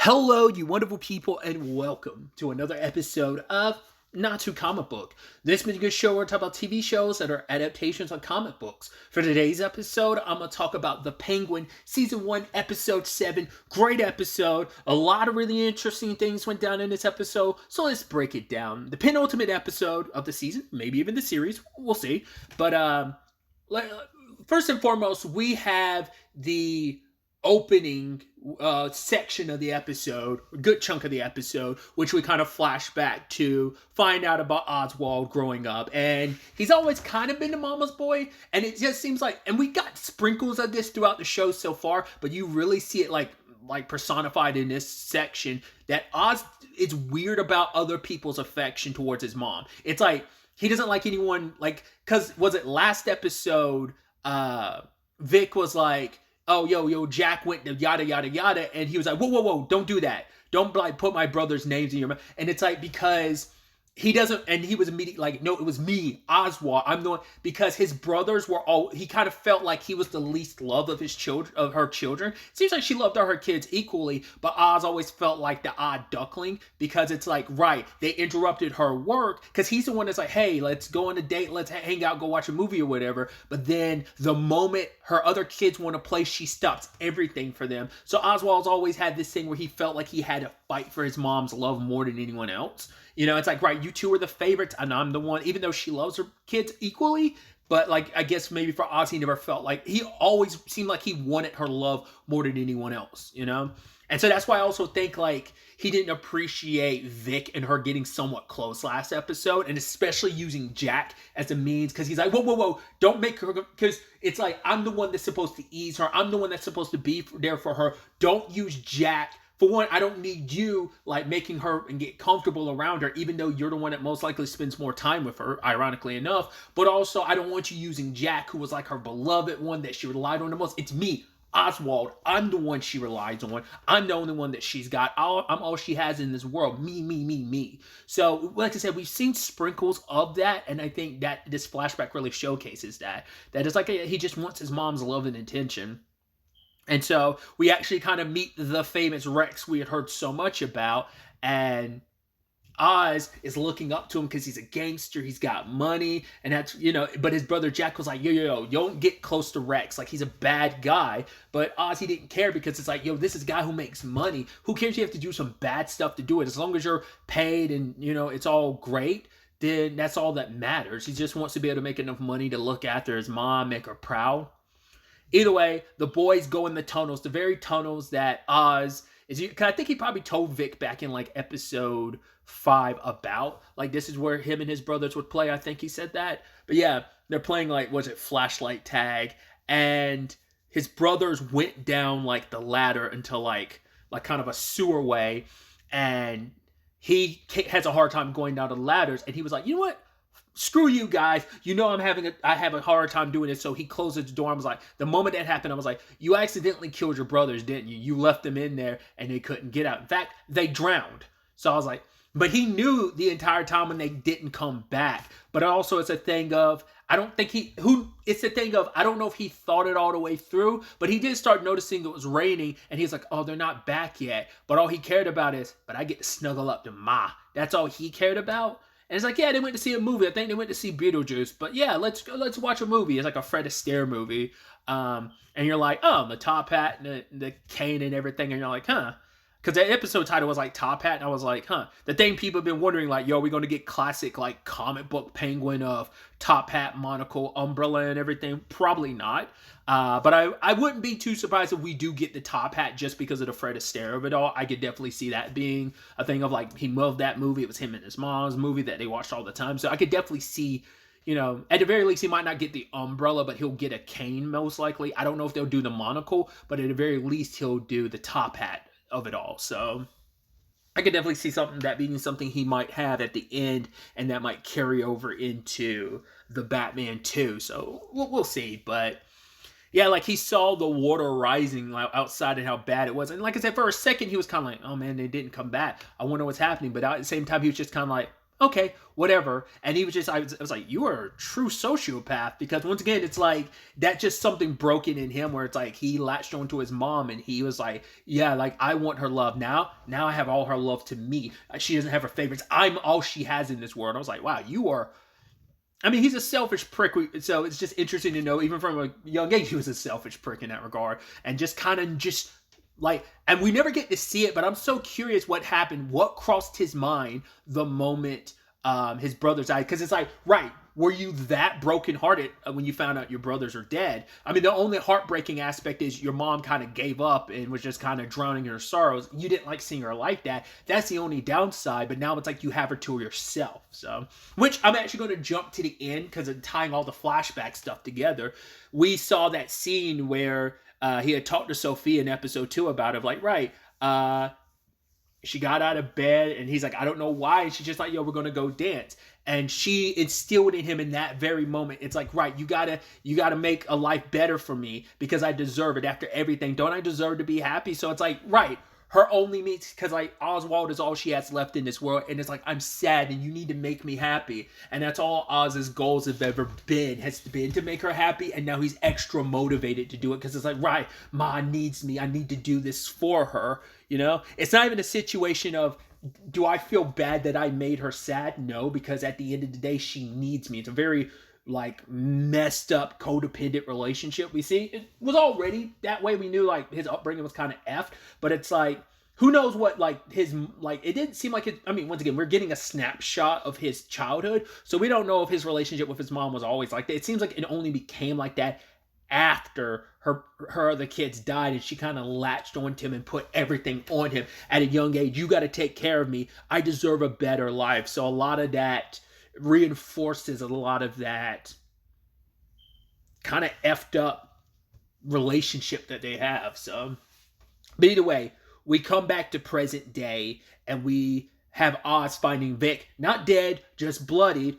Hello, you wonderful people, and welcome to another episode of Not Too Comic Book. This particular show, we're talking about TV shows that are adaptations on comic books. For today's episode, I'm going to talk about The Penguin, Season 1, Episode 7. Great episode. A lot of really interesting things went down in this episode, so let's break it down. The penultimate episode of the season, maybe even the series, we'll see. But first and foremost, we have the opening section of the episode, a good chunk of the episode, which we kind of flash back to find out about Oswald growing up. And he's always kind of been a mama's boy, and it just seems like, and we got sprinkles of this throughout the show so far, but you really see it like personified in this section, that Oz is weird about other people's affection towards his mom. It's like he doesn't like anyone, like, because was it last episode, Vic was like, oh, yo, Jack went to yada, yada, yada. And he was like, whoa, don't do that. Don't like put my brother's names in your mouth. And it's like, because he doesn't, and he was immediately like, no, it was me, Oswald. I'm the one, because his brothers were all, he kind of felt like he was the least loved of his children, of her children. It seems like she loved all her kids equally, but Oz always felt like the odd duckling, because it's like, right, they interrupted her work, because he's the one that's like, hey, let's go on a date, let's hang out, go watch a movie or whatever. But then the moment her other kids want to play, she stops everything for them. So Oswald's always had this thing where he felt like he had to fight for his mom's love more than anyone else. You know, it's like, right, you two are the favorites, and I'm the one, even though she loves her kids equally. But, like, I guess maybe for Oz, he never felt like, he always seemed like he wanted her love more than anyone else, you know? And so that's why I also think, like, he didn't appreciate Vic and her getting somewhat close last episode, and especially using Jack as a means, because he's like, whoa, don't make her, because it's like, I'm the one that's supposed to ease her, I'm the one that's supposed to be there for her, don't use Jack. For one, I don't need you, like, making her and get comfortable around her, even though you're the one that most likely spends more time with her, ironically enough. But also, I don't want you using Jack, who was, like, her beloved one that she relied on the most. It's me, Oswald. I'm the one she relies on. I'm the only one that she's got. I'm all she has in this world. Me. So, like I said, we've seen sprinkles of that, and I think that this flashback really showcases that. That it's like he just wants his mom's love and attention. And so we actually kind of meet the famous Rex we had heard so much about, and Oz is looking up to him because he's a gangster, he's got money, and that's, you know, but his brother Jack was like, yo, don't get close to Rex, like, he's a bad guy. But Oz, he didn't care, because it's like, yo, this is a guy who makes money. Who cares if you have to do some bad stuff to do it? As long as you're paid and, you know, it's all great, then that's all that matters. He just wants to be able to make enough money to look after his mom, make her proud. Either way, the boys go in the tunnels, the very tunnels that Oz is. Because I think he probably told Vic back in like episode 5 about, like, this is where him and his brothers would play. I think he said that. But yeah, they're playing, like, was it flashlight tag? And his brothers went down like the ladder into like kind of a sewer way, and he has a hard time going down the ladders. And he was like, you know what? Screw you guys. You know I have a hard time doing this. So he closes the door. I was like, the moment that happened, I was like, you accidentally killed your brothers, didn't you? You left them in there and they couldn't get out. In fact, they drowned. So I was like, but he knew the entire time when they didn't come back. But also it's a thing of, I don't know if he thought it all the way through, but he did start noticing it was raining, and he's like, oh, they're not back yet. But all he cared about is, but I get to snuggle up to Ma. That's all he cared about. And it's like, yeah, they went to see a movie. I think they went to see Beetlejuice. But yeah, let's watch a movie. It's like a Fred Astaire movie. And you're like, oh, the top hat and the cane and everything. And you're like, huh. Because the episode title was like Top Hat. And I was like, huh. The thing people have been wondering, like, yo, are we going to get classic, like, comic book Penguin of top hat, monocle, umbrella, and everything? Probably not. But I wouldn't be too surprised if we do get the top hat just because of the Fred Astaire of it all. I could definitely see that being a thing of, like, he loved that movie. It was him and his mom's movie that they watched all the time. So I could definitely see, you know, at the very least, he might not get the umbrella, but he'll get a cane most likely. I don't know if they'll do the monocle, but at the very least, he'll do the top hat of it all. So I could definitely see that being something he might have at the end, and that might carry over into the Batman 2. So we'll see. But yeah, like, he saw the water rising outside and how bad it was. And like I said, for a second, he was kind of like, oh man, they didn't come back. I wonder what's happening. But at the same time, he was just kind of like, okay, whatever. And he was just, I was like, you are a true sociopath, because once again, it's like that just something broken in him where it's like he latched onto his mom and he was like, yeah, like I want her love now. Now I have all her love to me. She doesn't have her favorites. I'm all she has in this world. I was like, wow, you are. I mean, he's a selfish prick, so it's just interesting to know, even from a young age, he was a selfish prick in that regard. And just kind of just like, and we never get to see it, but I'm so curious what happened, what crossed his mind the moment his brothers died. Because it's like, right, were you that brokenhearted when you found out your brothers are dead? I mean, the only heartbreaking aspect is your mom kind of gave up and was just kind of drowning in her sorrows. You didn't like seeing her like that. That's the only downside. But now it's like you have her to yourself. So, which I'm actually going to jump to the end because of tying all the flashback stuff together. We saw that scene where he had talked to Sophia in episode 2 about it. Like, right, she got out of bed and he's like, I don't know why. And she's just like, yo, we're going to go dance. And she instilled in him in that very moment. It's like, right, you gotta make a life better for me because I deserve it after everything. Don't I deserve to be happy? So it's like, right, her only meets, because like Oswald is all she has left in this world. And it's like, I'm sad and you need to make me happy. And that's all Oz's goals have ever been, has been to make her happy. And now he's extra motivated to do it because it's like, right, Ma needs me. I need to do this for her. You know, it's not even a situation of, do I feel bad that I made her sad? No, because at the end of the day, she needs me. It's a very like messed up codependent relationship we see. It was already that way. We knew like his upbringing was kind of effed, but it's like, who knows what like his, like, it didn't seem like it. I mean, once again, we're getting a snapshot of his childhood. So we don't know if his relationship with his mom was always like that. It seems like it only became like that after her other kids died and she kind of latched onto him and put everything on him at a young age. You got to take care of me. I deserve a better life. So a lot of that reinforces a lot of that kind of effed up relationship that they have. So, but either way, we come back to present day and we have Oz finding Vic, not dead, just bloodied.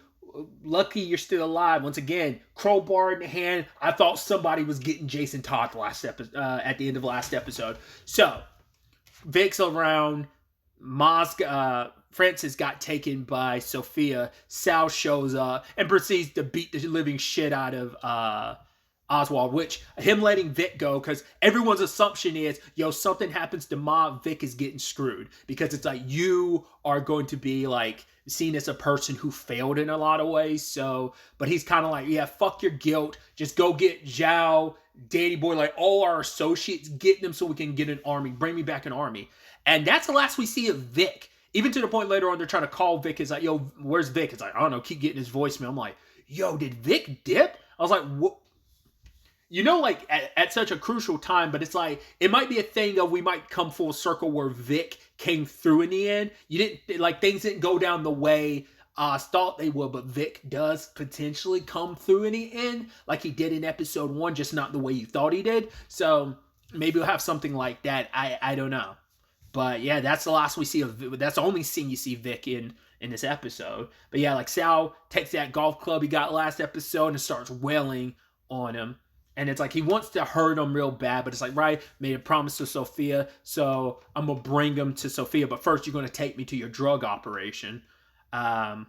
Lucky you're still alive. Once again, crowbar in the hand. I thought somebody was getting Jason Todd last episode, at the end of last episode. So, Vic's around. Francis got taken by Sophia. Sal shows up and proceeds to beat the living shit out of Oswald, which him letting Vic go, because everyone's assumption is, yo, something happens to Ma, Vic is getting screwed. Because it's like, you are going to be like seen as a person who failed in a lot of ways. So, but he's kind of like, yeah, fuck your guilt. Just go get Zhao, Danny Boy, like all our associates, get them so we can get an army. Bring me back an army. And that's the last we see of Vic. Even to the point later on, they're trying to call Vic. It's like, yo, where's Vic? It's like, I don't know, keep getting his voicemail. I'm like, yo, did Vic dip? I was like, what? You know, like at such a crucial time, but it's like, it might be a thing of we might come full circle where Vic came through in the end. You didn't, like, things didn't go down the way Oz thought they would, but Vic does potentially come through in the end, like he did in episode 1, just not the way you thought he did. So maybe we'll have something like that. I don't know. But yeah, that's the last we see of Vic. That's the only scene you see Vic in this episode. But yeah, like Sal takes that golf club he got last episode and starts wailing on him. And it's like he wants to hurt him real bad, but it's like, right, made a promise to Sophia, so I'm going to bring him to Sophia, but first you're going to take me to your drug operation. And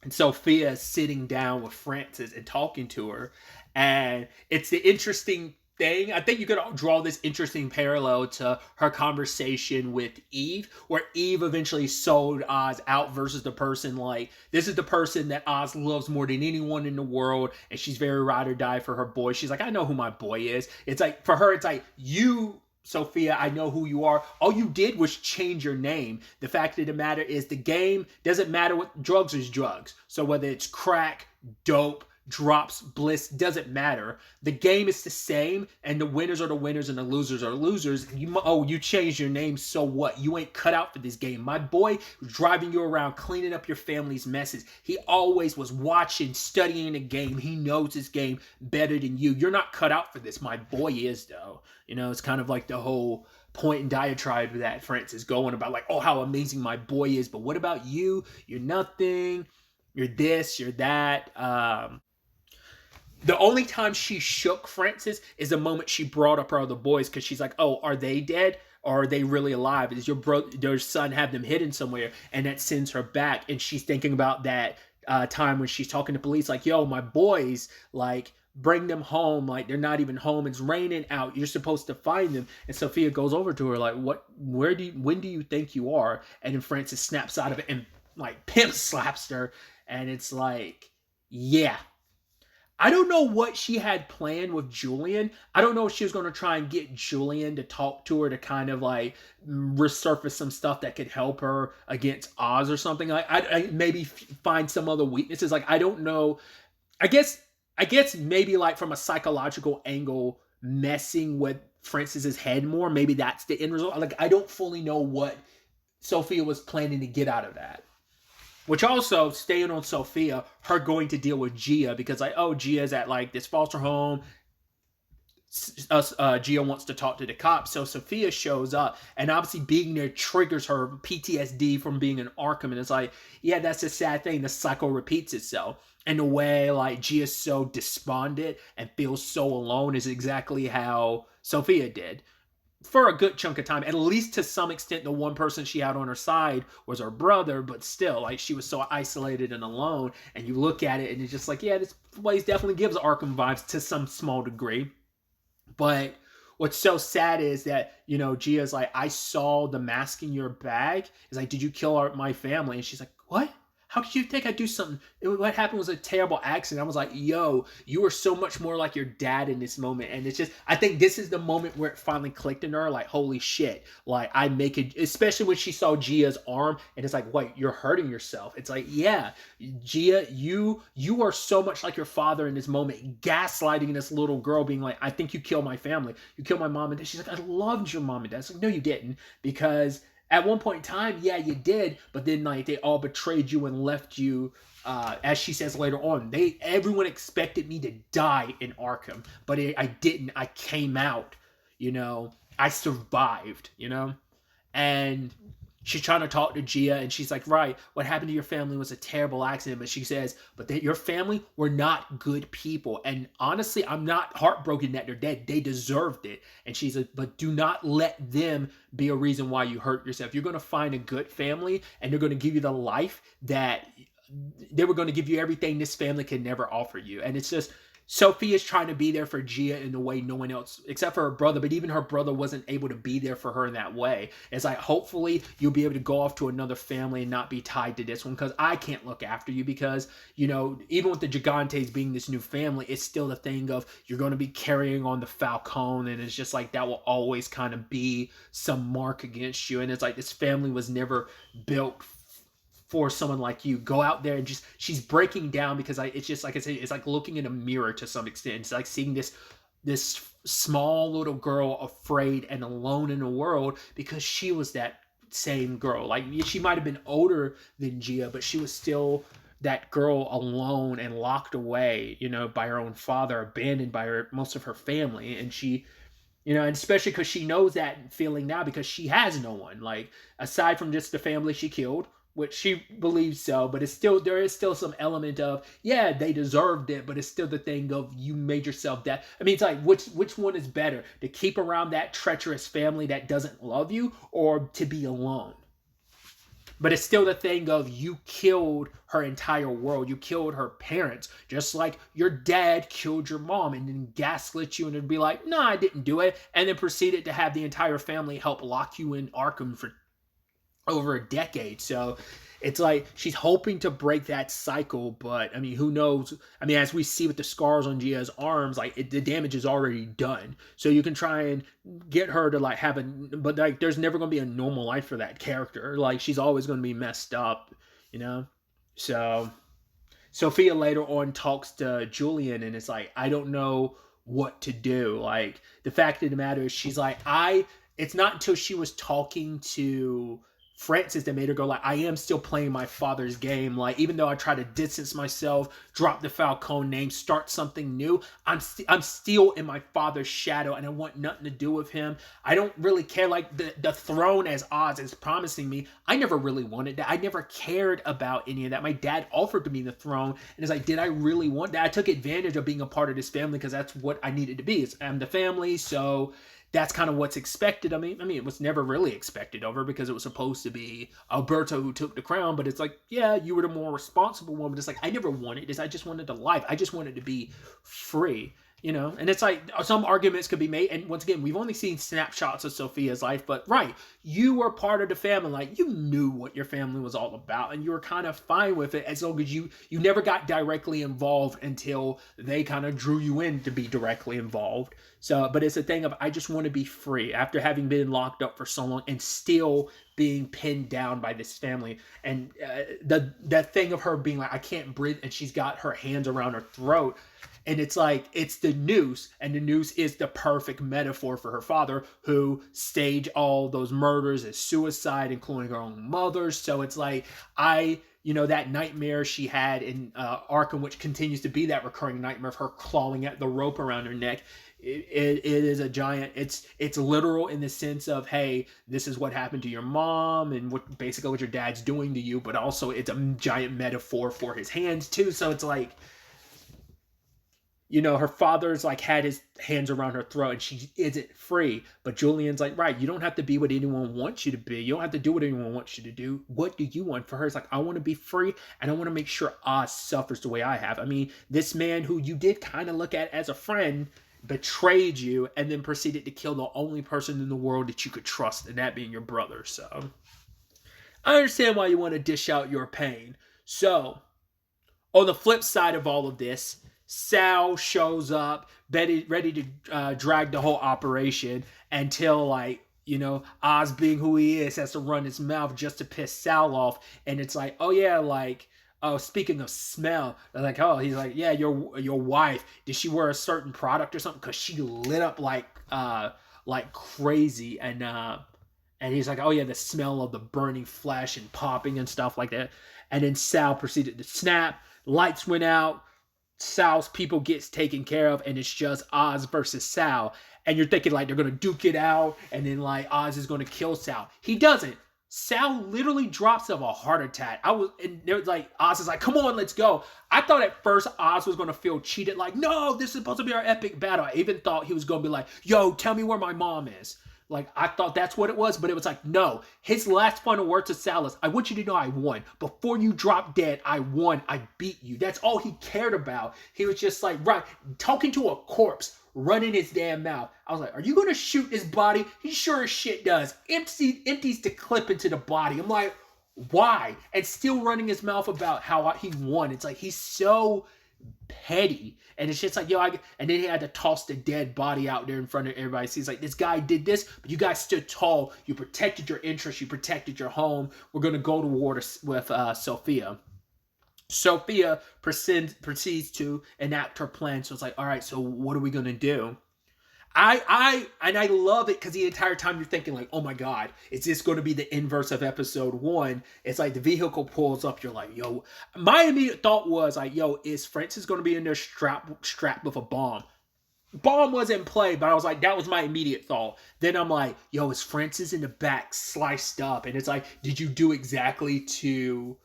Sophia is sitting down with Frances and talking to her. And it's the interesting thing. I think you could draw this interesting parallel to her conversation with Eve, where Eve eventually sold Oz out versus the person like, this is the person that Oz loves more than anyone in the world, and she's very ride or die for her boy. She's like, I know who my boy is. It's like, for her, it's like, you, Sophia, I know who you are. All you did was change your name. The fact of the matter is the game doesn't matter what, drugs is drugs. So whether it's crack, dope, drops, bliss, doesn't matter. The game is the same, and the winners are the winners and the losers are losers. You changed your name, so what? You ain't cut out for this game. My boy was driving you around, cleaning up your family's messes. He always was watching, studying the game. He knows his game better than you. You're not cut out for this. My boy is, though. You know, it's kind of like the whole point and diatribe that Frances is going about, like, oh, how amazing my boy is, but what about you? You're nothing. You're this, you're that. The only time she shook Frances is the moment she brought up her other boys, because she's like, oh, are they dead? or are they really alive? Is your son have them hidden somewhere? And that sends her back, and she's thinking about that time when she's talking to police, like, yo, my boys, like, bring them home, like they're not even home, it's raining out, you're supposed to find them. And Sophia goes over to her like, when do you think you are? And then Frances snaps out of it and like pimp slaps her. And it's like, yeah, I don't know what she had planned with Julian. I don't know if she was going to try and get Julian to talk to her to kind of like resurface some stuff that could help her against Oz or something. Like, I maybe find some other weaknesses. Like, I don't know. I guess maybe like from a psychological angle, messing with Frances's head more. Maybe that's the end result. Like, I don't fully know what Sophia was planning to get out of that. Which also, staying on Sophia, her going to deal with Gia, because like, oh, Gia's at like this foster home. Gia wants to talk to the cops, so Sophia shows up, and obviously being there triggers her PTSD from being in Arkham, and it's like, yeah, that's a sad thing. The cycle repeats itself. And the way like Gia's so despondent and feels so alone is exactly how Sophia did. For a good chunk of time, at least to some extent, the one person she had on her side was her brother, but still, like, she was so isolated and alone. And you look at it and it's just like, yeah, this place definitely gives Arkham vibes to some small degree. But what's so sad is that, you know, Gia's like, I saw the mask in your bag. It's like, did you kill my family? And she's like, what? How could you think I'd do something? What happened was a terrible accident. I was like, yo, you were so much more like your dad in this moment. And it's just, I think this is the moment where it finally clicked in her. Like, holy shit. Like, I make it, especially when she saw Gia's arm and it's like, wait, you're hurting yourself. It's like, yeah, Gia, you are so much like your father in this moment, gaslighting this little girl, being like, I think you killed my family. You killed my mom and dad. She's like, I loved your mom and dad. It's like, no, you didn't. Because at one point in time, yeah, you did, but then like they all betrayed you and left you. As she says later on, everyone expected me to die in Arkham, but I didn't. I came out, you know. I survived, you know. And she's trying to talk to Gia, and she's like, right, what happened to your family was a terrible accident. But she says, but your family were not good people. And honestly, I'm not heartbroken that they're dead. They deserved it. And she's like, but do not let them be a reason why you hurt yourself. You're going to find a good family, and they're going to give you the life that they were going to give you, everything this family can never offer you. And it's just, Sophia's trying to be there for Gia in a way no one else, except for her brother, but even her brother wasn't able to be there for her in that way. It's like, hopefully you'll be able to go off to another family and not be tied to this one, because I can't look after you, because, you know, even with the Gigantes being this new family, it's still the thing of you're going to be carrying on the Falcone, and it's just like that will always kind of be some mark against you. And it's like this family was never built for someone like you. Go out there and just, she's breaking down, because it's just like I said, it's like looking in a mirror to some extent. It's like seeing this small little girl afraid and alone in the world, because she was that same girl. Like, she might have been older than Gia, but she was still that girl alone and locked away, you know, by her own father, abandoned by most of her family. And she, you know, and especially because she knows that feeling now, because she has no one, like, aside from just the family she killed, which she believes so, but there is still some element of, yeah, they deserved it, but it's still the thing of, you made yourself that. I mean, it's like, which one is better, to keep around that treacherous family that doesn't love you, or to be alone? But it's still the thing of, you killed her entire world. You killed her parents, just like your dad killed your mom and then gaslit you, and it'd be like, no, I didn't do it, and then proceeded to have the entire family help lock you in Arkham for over a decade. So it's like she's hoping to break that cycle, but I mean, who knows? I mean, as we see with the scars on Gia's arms, like, the damage is already done. So you can try and get her to like have but like, there's never going to be a normal life for that character. Like, she's always going to be messed up, you know? So Sophia later on talks to Julian, and it's like, I don't know what to do. Like, the fact of the matter is, she's like, it's not until she was talking to Frances that made her go like, I am still playing my father's game. Like, even though I try to distance myself, drop the Falcone name, start something new, I'm still in my father's shadow, and I want nothing to do with him. I don't really care. Like, the throne, as Oz is promising me, I never really wanted that. I never cared about any of that. My dad offered to me the throne, and it's like, did I really want that? I took advantage of being a part of this family because that's what I needed to be. I'm the family, so that's kind of what's expected. I mean, it was never really expected of her because it was supposed to be Alberto who took the crown. But it's like, yeah, you were the more responsible one. But it's like, I never wanted this. I just wanted a life. I just wanted to be free. And it's like some arguments could be made. And once again, we've only seen snapshots of Sophia's life, but right, you were part of the family. Like, you knew what your family was all about, and you were kind of fine with it as long as you never got directly involved until they kind of drew you in to be directly involved. So, but it's a thing of, I just want to be free after having been locked up for so long and still being pinned down by this family. And that thing of her being like, I can't breathe, and she's got her hands around her throat. And it's like, it's the noose, and the noose is the perfect metaphor for her father, who staged all those murders as suicide, including her own mother. So it's like, that nightmare she had in Arkham, which continues to be that recurring nightmare of her clawing at the rope around her neck. It is a giant, it's literal in the sense of, hey, this is what happened to your mom and what your dad's doing to you, but also it's a giant metaphor for his hands too. So it's like, her father's like had his hands around her throat and she isn't free. But Julian's like, right, you don't have to be what anyone wants you to be. You don't have to do what anyone wants you to do. What do you want? For her, it's like, I want to be free, and I want to make sure Oz suffers the way I have. I mean, this man who you did kind of look at as a friend betrayed you and then proceeded to kill the only person in the world that you could trust, and that being your brother. So I understand why you want to dish out your pain. So on the flip side of all of this, Sal shows up, ready to drag the whole operation until, Oz, being who he is, has to run his mouth just to piss Sal off. And it's like, oh yeah, speaking of smell, like, oh, he's like, yeah, your wife, did she wear a certain product or something? Because she lit up like crazy. And he's like, oh yeah, the smell of the burning flesh and popping and stuff like that. And then Sal proceeded to snap. Lights went out. Sal's people gets taken care of, and it's just Oz versus Sal. And you're thinking like they're gonna duke it out, and then like Oz is gonna kill Sal. He doesn't. Sal literally drops of a heart attack. Oz is like, come on, let's go. I thought at first Oz was gonna feel cheated, like, no, this is supposed to be our epic battle. I even thought he was gonna be like, yo, tell me where my mom is. Like, I thought that's what it was, but it was like, no. His last final word to Sal is, I want you to know I won. Before you drop dead, I won. I beat you. That's all he cared about. He was just like, right, talking to a corpse, running his damn mouth. I was like, are you going to shoot his body? He sure as shit does. Empties the clip into the body. I'm like, why? And still running his mouth about how he won. It's like, he's so petty, and it's just like, yo, and then he had to toss the dead body out there in front of everybody. So he's like, this guy did this, but you guys stood tall, you protected your interests, you protected your home. We're gonna go to war with Sophia. Sophia proceeds to enact her plan. So it's like, all right, so what are we gonna do? I love it because the entire time you're thinking like, oh my God, is this going to be the inverse of episode 1? It's like the vehicle pulls up. You're like, yo, my immediate thought was like, yo, is Francis going to be in there strapped with a bomb? Bomb was in play, but I was like, that was my immediate thought. Then I'm like, yo, is Francis in the back sliced up? And it's like, did you do exactly to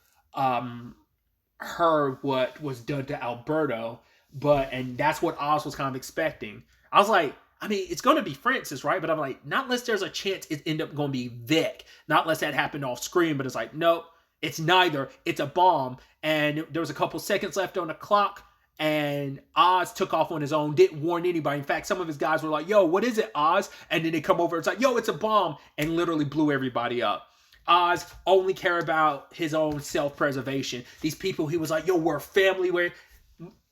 her what was done to Alberto? And that's what Oz was kind of expecting. I was like, I mean, it's going to be Francis, right? But I'm like, not unless there's a chance it end up going to be Vic. Not unless that happened off screen. But it's like, nope, it's neither. It's a bomb. And there was a couple seconds left on the clock. And Oz took off on his own. Didn't warn anybody. In fact, some of his guys were like, yo, what is it, Oz? And then they come over. It's like, yo, it's a bomb. And literally blew everybody up. Oz only cared about his own self-preservation. These people, he was like, yo, we're a family.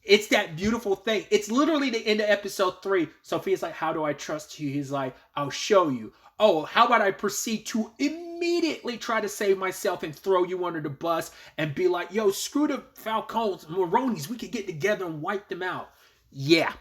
It's that beautiful thing. It's literally the end of episode 3. Sophia's like, how do I trust you? He's like, I'll show you. Oh, how about I proceed to immediately try to save myself and throw you under the bus and be like, yo, screw the Falcones, Maronis. We could get together and wipe them out. Yeah.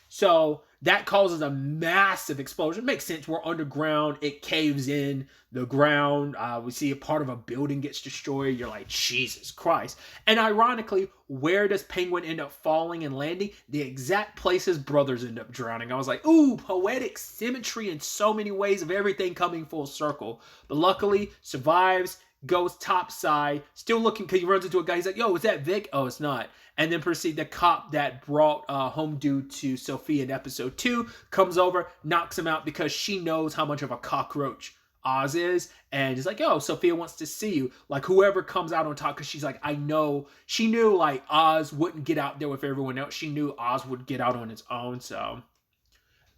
So that causes a massive explosion. Makes sense. We're underground. It caves in the ground. We see a part of a building gets destroyed. You're like, Jesus Christ. And ironically, where does Penguin end up falling and landing? The exact place his brothers end up drowning. I was like, ooh, poetic symmetry in so many ways of everything coming full circle. But luckily, survives, goes topside, still looking, because he runs into a guy. He's like, yo, is that Vic? Oh, it's not. And then proceed, the cop that brought home dude to Sophia in episode 2 comes over, knocks him out because she knows how much of a cockroach Oz is, and he's like, yo, Sophia wants to see you. Like, whoever comes out on top, because she's like, I know, she knew like Oz wouldn't get out there with everyone else. She knew Oz would get out on his own. So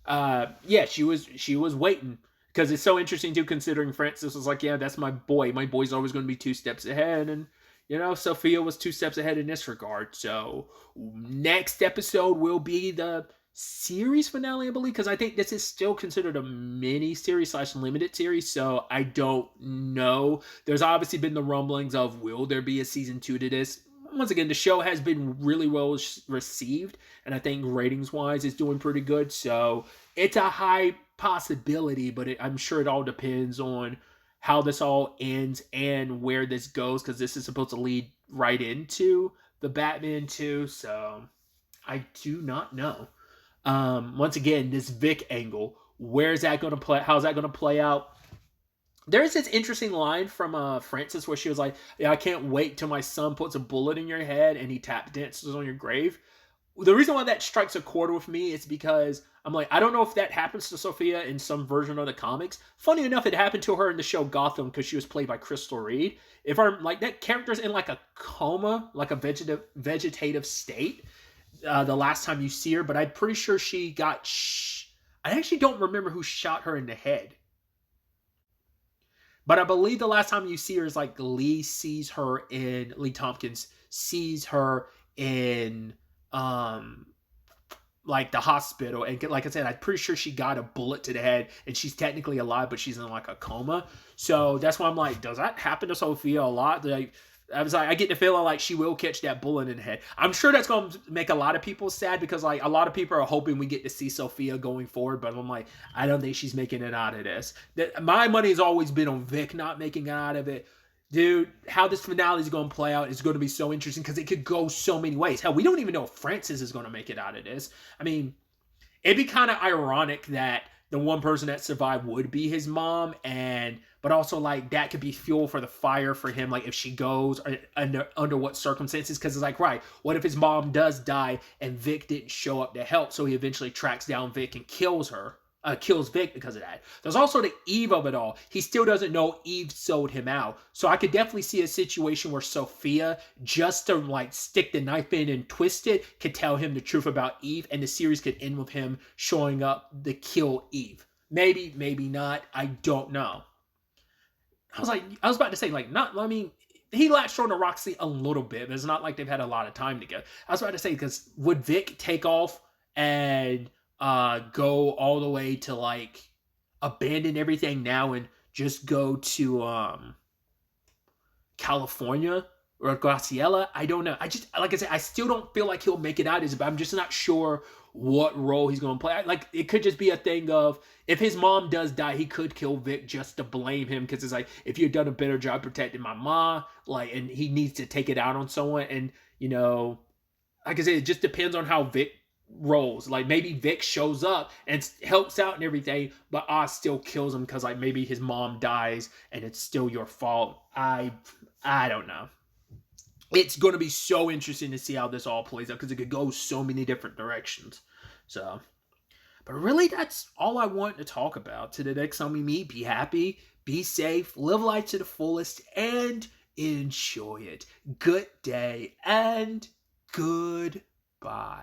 yeah, she was waiting, because it's so interesting too, considering Francis was like, yeah, that's my boy. My boy's always going to be 2 steps ahead, and Sophia was 2 steps ahead in this regard. So next episode will be the series finale, I believe, because I think this is still considered a mini series / limited series, so I don't know. There's obviously been the rumblings of, will there be a season 2 to this? Once again, the show has been really well received, and I think ratings wise it's doing pretty good, so it's a high possibility, but I'm sure it all depends on how this all ends and where this goes, because this is supposed to lead right into the Batman 2, so I do not know. Once again, this Vic angle, where's that going to play? How's that going to play out? There's this interesting line from Frances where she was like, yeah, I can't wait till my son puts a bullet in your head and he tap dances on your grave. The reason why that strikes a chord with me is because I'm like, I don't know if that happens to Sophia in some version of the comics. Funny enough, it happened to her in the show Gotham, because she was played by Crystal Reed. If I'm like, that character's in like a coma, like a vegetative state, the last time you see her, but I'm pretty sure she got I actually don't remember who shot her in the head, but I believe the last time you see her is like Lee Tompkins sees her in like the hospital, and like I said, I'm pretty sure she got a bullet to the head and she's technically alive, but she's in like a coma. So that's why I'm like, does that happen to Sophia a lot? Like, I was like, I get the feeling like she will catch that bullet in the head. I'm sure that's going to make a lot of people sad, because like a lot of people are hoping we get to see Sophia going forward, but I'm like, I don't think she's making it out of this. My money has always been on Vic not making it out of it. Dude, how this finale is going to play out is going to be so interesting, because it could go so many ways. Hell, we don't even know if Francis is going to make it out of this. I mean, it'd be kind of ironic that the one person that survived would be his mom, but also like that could be fuel for the fire for him, like if she goes, under what circumstances, because it's like, right, what if his mom does die and Vic didn't show up to help, so he eventually tracks down Vic and kills Vic because of that. There's also the Eve of it all. He still doesn't know Eve sold him out. So I could definitely see a situation where Sophia, just to like stick the knife in and twist it, could tell him the truth about Eve, and the series could end with him showing up to kill Eve. Maybe, maybe not. I don't know. I was about to say, like, not, I mean, he latched on to Roxy a little bit, but it's not like they've had a lot of time together. I was about to say, because would Vic take off and go all the way to like abandon everything now and just go to California or Graciela? I don't know. I just, like I said, I still don't feel like he'll make it out, but I'm just not sure what role he's going to play. Like, it could just be a thing of, if his mom does die, he could kill Vic just to blame him, because it's like, if you'd done a better job protecting my mom, like, and he needs to take it out on someone. And like I said, it just depends on how Vic rolls. Like, maybe Vic shows up and helps out and everything, but Oz still kills him because like maybe his mom dies and it's still your fault. I don't know. It's going to be so interesting to see how this all plays out, because it could go so many different directions. So, but really, that's all I want to talk about. To the next time we meet, be happy, be safe, live life to the fullest, and enjoy it. Good day and goodbye.